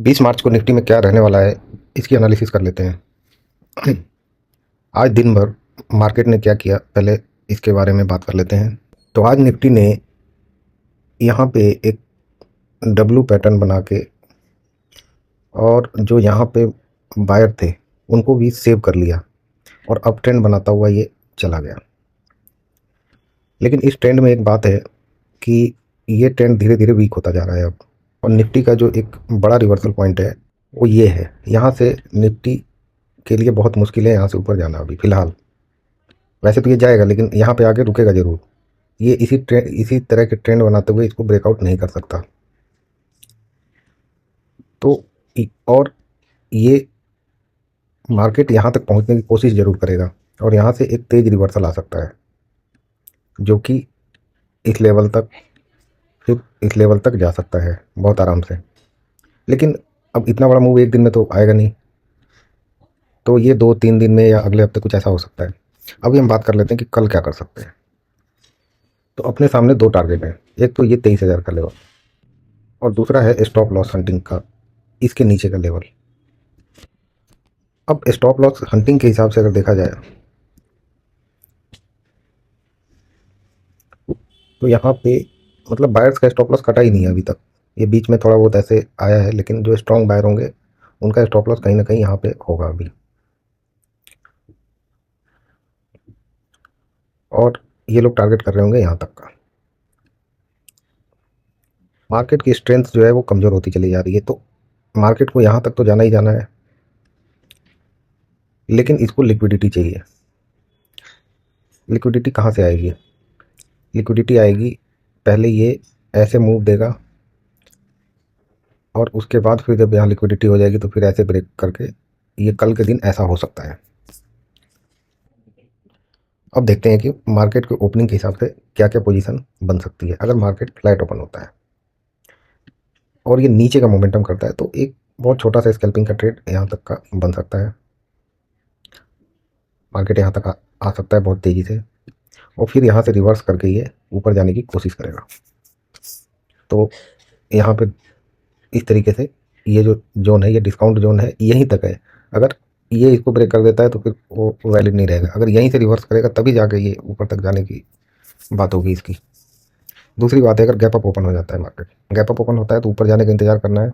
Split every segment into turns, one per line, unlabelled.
20 मार्च को निफ्टी में क्या रहने वाला है, इसकी एनालिसिस कर लेते हैं। आज दिन भर मार्केट ने क्या किया, पहले इसके बारे में बात कर लेते हैं। तो आज निफ्टी ने यहाँ पे एक डब्लू पैटर्न बना के और जो यहाँ पे बायर थे उनको भी सेव कर लिया और अब ट्रेंड बनाता हुआ ये चला गया। लेकिन इस ट्रेंड में एक बात है कि ये ट्रेंड धीरे धीरे वीक होता जा रहा है अब, और निफ्टी का जो एक बड़ा रिवर्सल पॉइंट है वो ये है। यहाँ से निफ्टी के लिए बहुत मुश्किल है यहाँ से ऊपर जाना अभी फ़िलहाल। वैसे तो ये जाएगा लेकिन यहाँ पे आके रुकेगा ज़रूर। ये इसी तरह के ट्रेंड बनाते हुए इसको ब्रेकआउट नहीं कर सकता। तो और ये मार्केट यहाँ तक पहुँचने की कोशिश ज़रूर करेगा और यहाँ से एक तेज़ रिवर्सल आ सकता है जो कि इस लेवल तक, फिर इस लेवल तक जा सकता है बहुत आराम से। लेकिन अब इतना बड़ा मूव एक दिन में तो आएगा नहीं, तो ये 2-3 दिन में या अगले हफ्ते कुछ ऐसा हो सकता है। अभी हम बात कर लेते हैं कि कल क्या कर सकते हैं। तो अपने सामने 2 टारगेट हैं, एक तो ये 23,000 का लेवल और दूसरा है स्टॉप लॉस हंटिंग का इसके नीचे का लेवल। अब स्टॉप लॉस हंटिंग के हिसाब से अगर देखा जाए तो यहाँ पे मतलब बायर्स का स्टॉप लॉस कटा ही नहीं है अभी तक। ये बीच में थोड़ा बहुत ऐसे आया है, लेकिन जो स्ट्रॉन्ग बायर होंगे उनका स्टॉप लॉस कहीं ना कहीं यहाँ पे होगा अभी। और ये लोग टारगेट कर रहे होंगे यहाँ तक का। मार्केट की स्ट्रेंथ जो है वो कमज़ोर होती चली जा रही है, तो मार्केट को यहाँ तक तो जाना ही जाना है, लेकिन इसको लिक्विडिटी चाहिए। लिक्विडिटी कहाँ से आएगी? लिक्विडिटी आएगी, पहले ये ऐसे मूव देगा और उसके बाद फिर जब यहाँ लिक्विडिटी हो जाएगी तो फिर ऐसे ब्रेक करके ये कल के दिन ऐसा हो सकता है। अब देखते हैं कि मार्केट के ओपनिंग के हिसाब से क्या क्या पोजीशन बन सकती है। अगर मार्केट फ्लैट ओपन होता है और ये नीचे का मोमेंटम करता है तो एक बहुत छोटा सा स्कैल्पिंग का ट्रेड यहाँ तक का बन सकता है। मार्केट यहाँ तक आ सकता है बहुत तेज़ी से और फिर यहाँ से रिवर्स करके ये ऊपर जाने की कोशिश करेगा। तो यहाँ पे इस तरीके से ये जो जोन है, ये डिस्काउंट जोन है, यहीं तक है। अगर ये इसको ब्रेक कर देता है तो फिर वो वैलिड नहीं रहेगा। अगर यहीं से रिवर्स करेगा तभी जाके ये ऊपर तक जाने की बात होगी इसकी। दूसरी बात है, अगर गैप अप ओपन हो जाता है, मार्केट गैप अप ओपन होता है तो ऊपर जाने का इंतजार करना है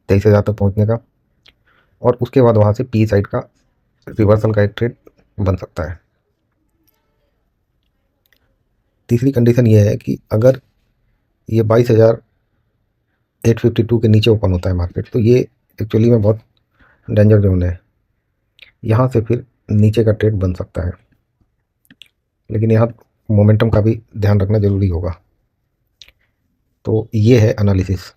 23,000 तक पहुँचने का, और उसके बाद वहाँ से पी साइड का रिवर्सल का एक ट्रेड बन सकता है। तीसरी कंडीशन ये है कि अगर ये 22,852 के नीचे ओपन होता है मार्केट तो ये एक्चुअली में बहुत डेंजर जोन है। यहाँ से फिर नीचे का ट्रेड बन सकता है, लेकिन यहाँ मोमेंटम का भी ध्यान रखना ज़रूरी होगा। तो ये है एनालिसिस।